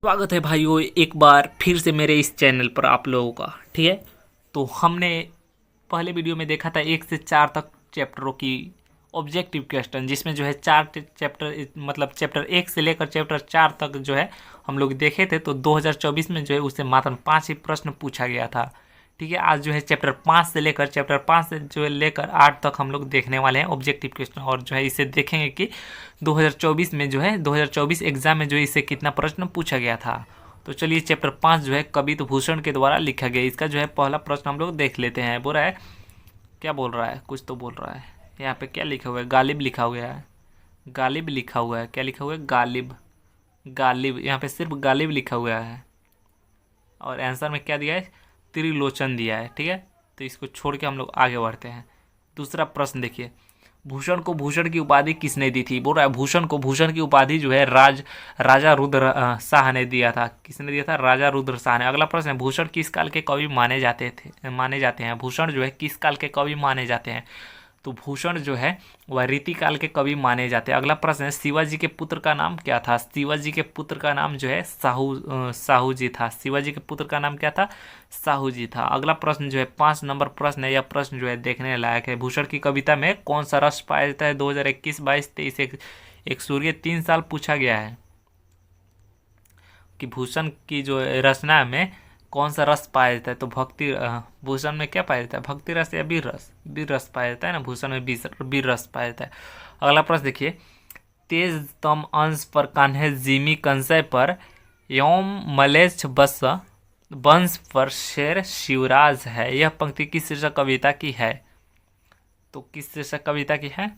स्वागत है भाइयों एक बार फिर से मेरे इस चैनल पर आप लोगों का। ठीक है, तो हमने पहले वीडियो में देखा था 1 से 4 तक चैप्टरों की ऑब्जेक्टिव क्वेश्चन, जिसमें जो है 4 चैप्टर मतलब चैप्टर 1 से लेकर चैप्टर 4 तक जो है हम लोग देखे थे। तो 2024 में जो है उससे मात्र 5 ही प्रश्न पूछा गया था। ठीक है, आज जो है चैप्टर 5 से जो है लेकर 8 तक हम लोग देखने वाले हैं ऑब्जेक्टिव क्वेश्चन, और जो है इसे देखेंगे कि 2024 में जो है 2024 एग्जाम में जो है इससे कितना प्रश्न पूछा गया था। तो चलिए चैप्टर 5 जो है कवित भूषण के द्वारा लिखा गया, इसका जो है पहला प्रश्न हम लोग देख लेते हैं। बोल रहा है, क्या बोल रहा है, कुछ तो बोल रहा है। यहाँ पे क्या लिखा हुआ है, गालिब लिखा हुआ है, गालिब लिखा हुआ है, क्या लिखा हुआ है, गालिब, गालिब, यहाँ पे सिर्फ गालिब लिखा हुआ है। और आंसर में क्या दिया है, त्रिलोचन दिया है। ठीक है, तो इसको छोड़ के हम लोग आगे बढ़ते हैं। दूसरा प्रश्न देखिए, भूषण को भूषण की उपाधि किसने दी थी। बोल रहा है भूषण को भूषण की उपाधि जो है राजा रुद्र शाह ने दिया था। किसने दिया था, राजा रुद्र शाह ने। अगला प्रश्न है, भूषण किस काल के कवि माने जाते हैं। भूषण जो है किस काल के कवि माने जाते हैं। तो भूषण जो है वह रीतिकाल के कवि माने जाते हैं। अगला प्रश्न है, शिवाजी के पुत्र का नाम क्या था। शिवाजी के पुत्र का नाम जो है साहू जी था। शिवाजी के पुत्र का नाम क्या था, साहू जी था। अगला प्रश्न जो है 5 नंबर प्रश्न है, यह प्रश्न जो है देखने लायक है। भूषण की कविता में कौन सा रस पाया जाता है। 2021, 22, 23 एक सूर्य 3 साल पूछा गया है कि भूषण की जो रचना में कौन सा रस पाया जाता है। तो भक्ति, भूषण में क्या पाया जाता है, भक्ति रस या वीर रस। वीर रस पाया जाता है ना, भूषण में वीर रस पाया जाता है। अगला प्रश्न देखिए, तेज तम अंश पर कान्हे जिमी कंसय पर यौम मलेच्छ बस वंश पर शेर शिवराज है। यह पंक्ति किस शीर्षक कविता की है। तो किस शीर्षक कविता की है,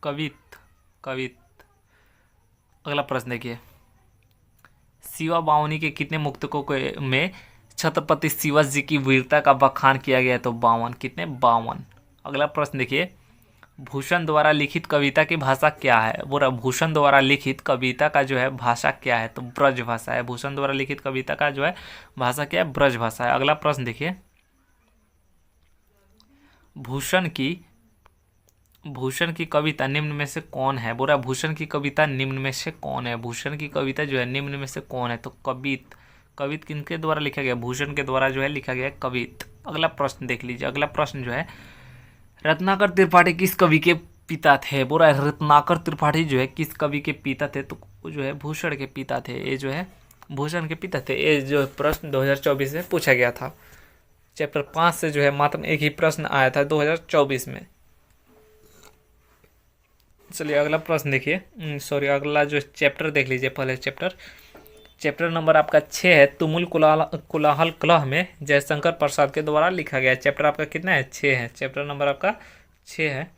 कवित कवित। अगला प्रश्न देखिए, शिवा बावनी के कितने मुक्तकों में छत्रपति शिवाजी की वीरता का बखान किया गया है। तो 52, कितने, 52। अगला प्रश्न देखिए, भूषण द्वारा लिखित कविता की भाषा क्या है। वो भूषण द्वारा लिखित कविता का जो है भाषा क्या है। तो ब्रज भाषा है। भूषण द्वारा लिखित कविता का जो है भाषा क्या है, ब्रज भाषा है। अगला प्रश्न देखिए, भूषण की कविता निम्न में से कौन है। बोला भूषण की कविता निम्न में से कौन है। भूषण की कविता जो है निम्न में से कौन है। तो कवित, कवित किनके द्वारा लिखा गया, भूषण के द्वारा जो है लिखा गया कवित। अगला प्रश्न देख लीजिए। अगला प्रश्न जो है, रत्नाकर त्रिपाठी किस कवि के पिता थे। बोला रत्नाकर त्रिपाठी जो है किस कवि के पिता थे। तो जो है भूषण के पिता थे। ये जो है भूषण के पिता थे। ये जो प्रश्न 2024 में पूछा गया था। चैप्टर 5 से जो है मात्र एक ही प्रश्न आया था 2024 में। चलिए अगला प्रश्न देखिए, सॉरी अगला जो चैप्टर देख लीजिए। पहले चैप्टर नंबर आपका 6 है। तुमुल कोलाहल कलह में जयशंकर प्रसाद के द्वारा लिखा गया। चैप्टर आपका कितना है, 6 है। चैप्टर नंबर आपका 6 है।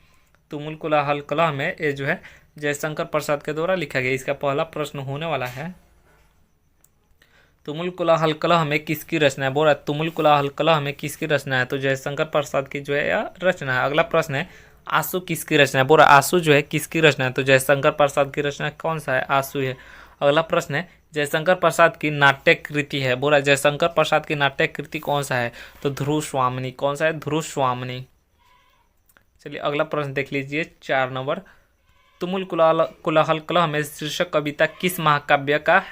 तुमुल कोलाहल कलह में ये जो है जयशंकर प्रसाद के द्वारा लिखा गया। इसका पहला प्रश्न होने वाला है, तुमुल कोलाहल कलह में किसकी रचना है। बोला तुमुल कोलाहल कलह में किसकी रचना है। तो जयशंकर प्रसाद की जो है यह रचना है। अगला प्रश्न है, आंसू किसकी रचना है। बोला आंसू जो है किसकी रचना है। तो जयशंकर प्रसाद की रचना कौन सा है, आंसू है। अगला प्रश्न है, जयशंकर प्रसाद की नाट्य कृति है। बोला जयशंकर प्रसाद की नाट्य कृति कौन सा है। तो ध्रुव स्वामिनी। कौन सा है, ध्रुव स्वामिनी। चलिए अगला प्रश्न देख लीजिए, 4 नंबर, तुमुल कोलाहल कलह में शीर्षक कविता किस महाकाव्य का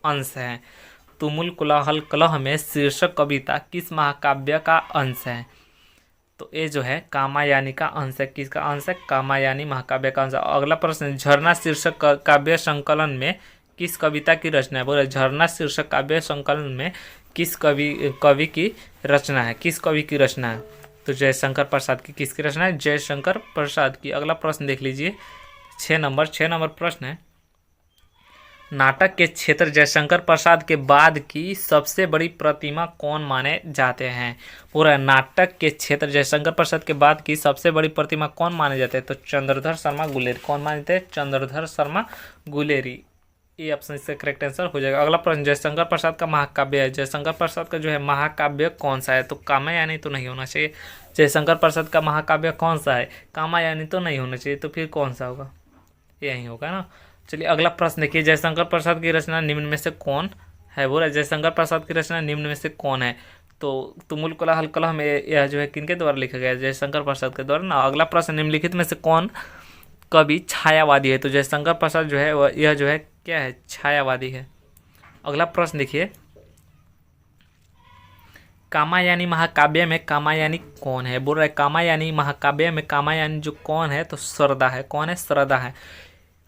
अंश है। तुमुल कोलाहल कलह में शीर्षक कविता किस महाकाव्य का अंश है। तो ये जो है कामायानी का अंश है। किसका अंश है, कामायानी महाकाव्य का अंश है। अगला प्रश्न, झरना शीर्षक काव्य संकलन में किस कविता की रचना है। बोले झरना शीर्षक काव्य संकलन में किस कवि की रचना है, किस कवि की रचना है। तो जयशंकर प्रसाद की। किसकी रचना है, जयशंकर प्रसाद की। अगला प्रश्न देख लीजिए, 6 नंबर प्रश्न है, नाटक के क्षेत्र जयशंकर प्रसाद के बाद की सबसे बड़ी प्रतिमा कौन माने जाते हैं। पूरा नाटक के क्षेत्र जयशंकर प्रसाद के बाद की सबसे बड़ी प्रतिमा कौन माने जाते हैं। तो चंद्रधर शर्मा गुलेरी। कौन मानते हैं, चंद्रधर शर्मा गुलेरी। ये ऑप्शन इसका करेक्ट आंसर हो जाएगा। अगला प्रश्न, जयशंकर प्रसाद का महाकाव्य है। जयशंकर प्रसाद का जो है महाकाव्य कौन सा है। तो कामायानी तो नहीं होना चाहिए। जयशंकर प्रसाद का महाकाव्य कौन सा है, कामायानी तो नहीं होना चाहिए। तो फिर कौन सा होगा, यही होगा ना। चलिए अगला प्रश्न देखिए, जयशंकर प्रसाद की रचना निम्न में से कौन है। बोला जयशंकर प्रसाद की रचना निम्न में से कौन है। तो तुमुल कोलाहल कलह में यह जो है किनके द्वारा लिखा गया है, जयशंकर प्रसाद के द्वारा ना। अगला प्रश्न, निम्नलिखित में से कौन कवि छायावादी है। तो जयशंकर प्रसाद जो है यह जो है क्या है, छायावादी है। अगला प्रश्न देखिए, कामायनी महाकाव्य में कामायनी कौन है? बोल रहा है कामायनी महाकाव्य में कामायनी जो कौन है, तो सरदा है। कौन है? सरदा है।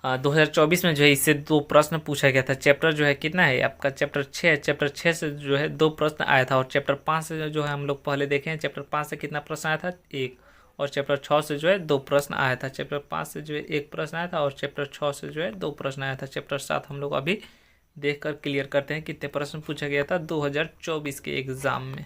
2024 में जो है इससे 2 प्रश्न पूछा गया था। चैप्टर जो है कितना है आपका? चैप्टर 6 है। चैप्टर 6 से जो है 2 प्रश्न आया था, और चैप्टर 5 से जो है हम लोग पहले देखे हैं, चैप्टर 5 से कितना प्रश्न आया था? 1। और चैप्टर 6 से जो है 2 प्रश्न आया था। चैप्टर 5 से जो है 1 प्रश्न आया था, और चैप्टर 6 से जो है 2 प्रश्न आया था। चैप्टर 7 हम लोग अभी देख कर क्लियर करते हैं कितने प्रश्न पूछा गया था 2024 के एग्जाम में।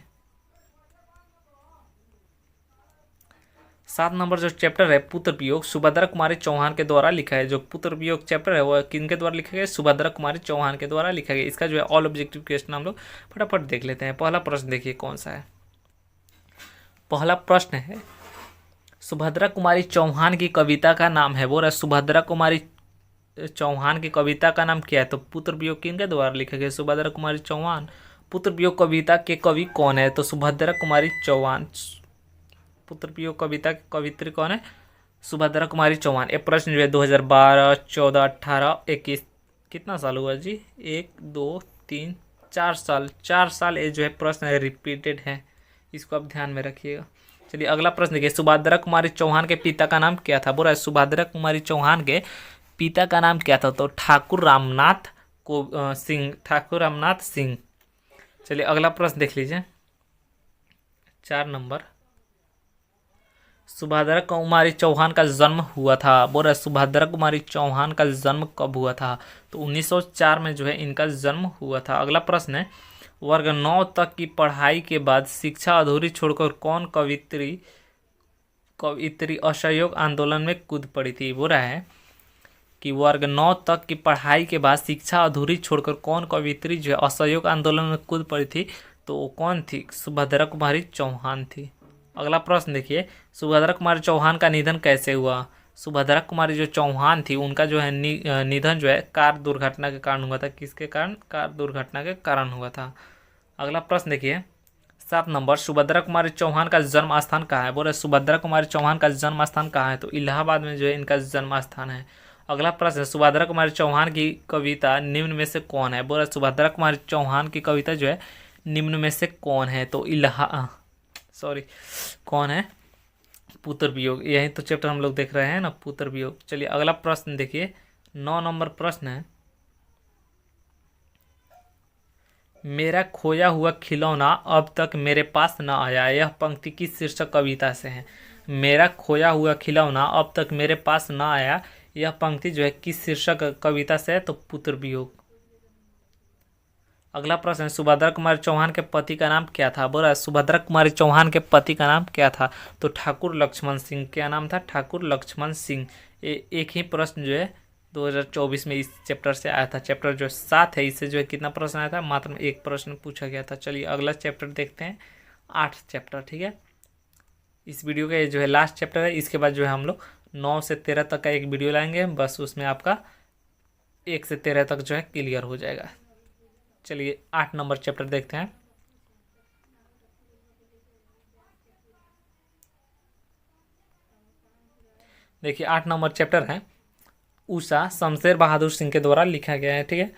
7 नंबर जो चैप्टर है पुत्र वियोग, सुभद्रा कुमारी चौहान के द्वारा लिखा है। जो पुत्र वियोग चैप्टर है वह किनके द्वारा लिखा गया? सुभद्रा कुमारी चौहान के द्वारा लिखा गया। इसका जो है ऑल ऑब्जेक्टिव क्वेश्चन हम लोग फटाफट देख लेते हैं। पहला प्रश्न देखिए कौन सा है। पहला प्रश्न है, सुभद्रा कुमारी चौहान की कविता का नाम है। बोल रहा है सुभद्रा कुमारी चौहान की कविता का नाम क्या है? तो पुत्र वियोग किनके द्वारा लिखा गया? सुभद्रा कुमारी चौहान। पुत्र वियोग कविता के कवि कौन है? तो सुभद्रा कुमारी चौहान। पुत्र वियोग कविता के कवित्री कौन है? सुभद्रा कुमारी चौहान। ये प्रश्न जो है 2012, 14, 18, 21 कितना साल हुआ जी? 1, 2, 3, 4 साल। 4 साल ये जो है प्रश्न है रिपीटेड है, इसको आप ध्यान में रखिएगा। चलिए अगला प्रश्न देखिए, सुभद्रा कुमारी चौहान के पिता का नाम क्या था? बोल रहा है सुभद्रा कुमारी चौहान के पिता का नाम क्या था? तो ठाकुर रामनाथ सिंह। ठाकुर रामनाथ सिंह। चलिए अगला प्रश्न देख लीजिए, 4 नंबर, सुभद्रा कुमारी चौहान का जन्म हुआ था। बोल रहा है सुभद्रा कुमारी चौहान का जन्म कब हुआ था? तो 1904 में जो है इनका जन्म हुआ था। अगला प्रश्न है, वर्ग 9 तक की पढ़ाई के बाद शिक्षा अधूरी छोड़कर कौन कवित्री असहयोग आंदोलन में कूद पड़ी थी? बोल रहा है कि वर्ग 9 तक की पढ़ाई के बाद शिक्षा अधूरी छोड़कर कौन कवित्री जो है असहयोग आंदोलन में कूद पड़ी थी? तो वो कौन थी? सुभद्रा कुमारी चौहान थी। अगला प्रश्न देखिए, सुभद्रा कुमारी चौहान का निधन कैसे हुआ? सुभद्रा कुमारी जो चौहान थी उनका जो है निधन जो है कार दुर्घटना के कारण हुआ था। किसके कारण? कार दुर्घटना के कारण हुआ था। अगला प्रश्न देखिए, 7 नंबर, सुभद्रा कुमारी चौहान का जन्म स्थान कहाँ है? बोले सुभद्रा कुमारी चौहान का जन्म स्थान कहाँ है? तो इलाहाबाद में जो है इनका जन्म स्थान है। अगला प्रश्न, सुभद्रा कुमारी चौहान की कविता निम्न में से कौन है? बोला सुभद्रा कुमारी चौहान की कविता जो है निम्न में से कौन है? तो कौन है? पुत्र वियोग। यही तो चैप्टर हम लोग देख रहे हैं ना, पुत्र वियोग। चलिए अगला प्रश्न देखिए, 9 नंबर प्रश्न है, मेरा खोया हुआ खिलौना अब तक मेरे पास न आया। यह पंक्ति किस शीर्षक कविता से है? मेरा खोया हुआ खिलौना अब तक मेरे पास न आया, यह पंक्ति जो है किस शीर्षक कविता से है? तो पुत्र वियोग। अगला प्रश्न है, सुभद्रा कुमारी चौहान के पति का नाम क्या था? बोला सुभद्रा कुमारी चौहान के पति का नाम क्या था? तो ठाकुर लक्ष्मण सिंह। क्या नाम था? ठाकुर लक्ष्मण सिंह। एक ही प्रश्न जो है 2024 में इस चैप्टर से आया था। चैप्टर जो 7 है इससे जो है कितना प्रश्न आया था? मात्र 1 प्रश्न पूछा गया था। चलिए अगला चैप्टर देखते हैं, 8 चैप्टर। ठीक है, इस वीडियो का ये जो है लास्ट चैप्टर है। इसके बाद जो है हम लोग 9 से 13 तक का एक वीडियो लाएंगे, बस उसमें आपका 1 से 13 तक जो है क्लियर हो जाएगा। चलिए 8 नंबर चैप्टर देखते हैं। देखिए 8 नंबर चैप्टर है, उषा शमशेर बहादुर सिंह के द्वारा लिखा गया है। ठीक है,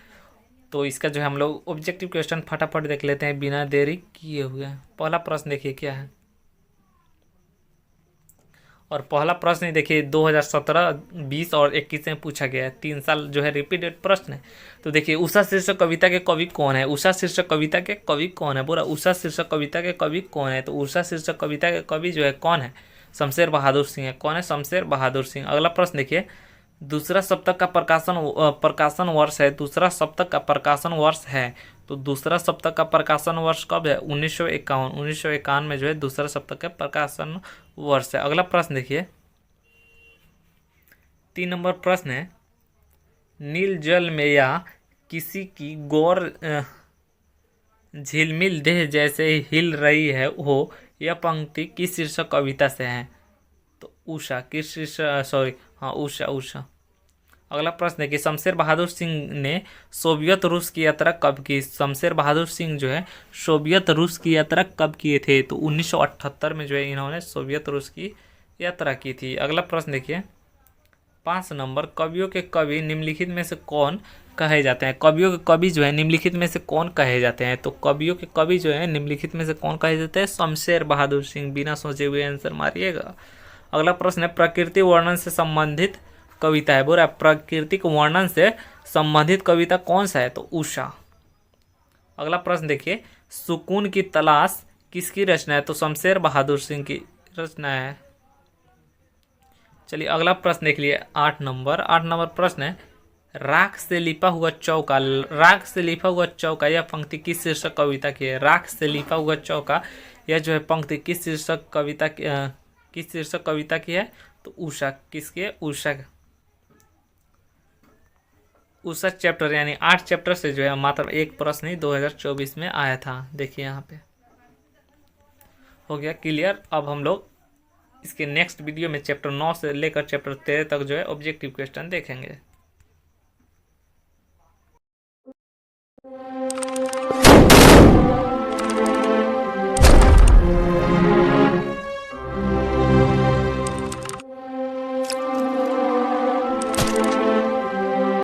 तो इसका जो है हम लोग ऑब्जेक्टिव क्वेश्चन फटाफट देख लेते हैं बिना देरी किए हुए। पहला प्रश्न देखिए क्या है, और पहला प्रश्न देखिए 2017, 20 और 21 में पूछा गया है। 3 साल जो है रिपीटेड प्रश्न है। तो देखिए उषा शीर्षक कविता के कवि कौन है? उषा शीर्षक कविता के कवि कौन है? बोला उषा शीर्षक कविता के कवि कौन है? तो उषा शीर्षक कविता के कवि जो है कौन है? शमशेर बहादुर सिंह है। कौन है? शमशेर बहादुर सिंह। अगला प्रश्न देखिए, दूसरा सप्तक का प्रकाशन वर्ष है। दूसरा सप्तक का प्रकाशन वर्ष है, तो दूसरा सप्तक का प्रकाशन वर्ष कब है? 1951। 1951 में जो है दूसरा सप्तक का प्रकाशन वर्ष है। अगला प्रश्न देखिए, 3 नंबर प्रश्न है, नील जल में या किसी की गौर झिलमिल देह जैसे हिल रही है हो, यह पंक्ति किस शीर्षक कविता से है? तो उषा। किस शीर्षक? उषा। अगला प्रश्न है कि शमशेर बहादुर सिंह ने सोवियत रूस की यात्रा कब की? शमशेर बहादुर सिंह जो है सोवियत रूस की यात्रा कब किए थे? तो 1978 में जो है इन्होंने सोवियत रूस की यात्रा की थी। अगला प्रश्न देखिए, 5 नंबर, कवियों के कवि निम्नलिखित में से कौन कहे जाते हैं? कवियों के कवि जो है निम्नलिखित में से कौन कहे जाते हैं? तो कवियों के कवि जो है निम्नलिखित में से कौन कहे जाते हैं? शमशेर बहादुर सिंह। बिना सोचे हुए आंसर मारिएगा। अगला प्रश्न है, प्रकृति वर्णन से संबंधित कविता है। बोल रहा है प्राकृतिक वर्णन से संबंधित कविता कौन सा है? तो उषा। अगला प्रश्न देखिए, सुकून की तलाश किसकी रचना है? तो शमशेर बहादुर सिंह की रचना है। चलिए अगला प्रश्न देख लिए 8 नंबर प्रश्न है, राख से लिपा हुआ चौका। राख से लिपा हुआ चौका यह पंक्ति किस शीर्षक कविता की है? राख से लिपा हुआ चौका यह जो है पंक्ति किस शीर्षक कविता की है? तो उषा। किसकी है? उषा चैप्टर यानी 8 चैप्टर से जो है मात्र एक प्रश्न ही 2024 में आया था। देखिए यहाँ पे हो गया क्लियर। अब हम लोग इसके नेक्स्ट वीडियो में चैप्टर 9 से लेकर चैप्टर 13 तक जो है ऑब्जेक्टिव क्वेश्चन देखेंगे।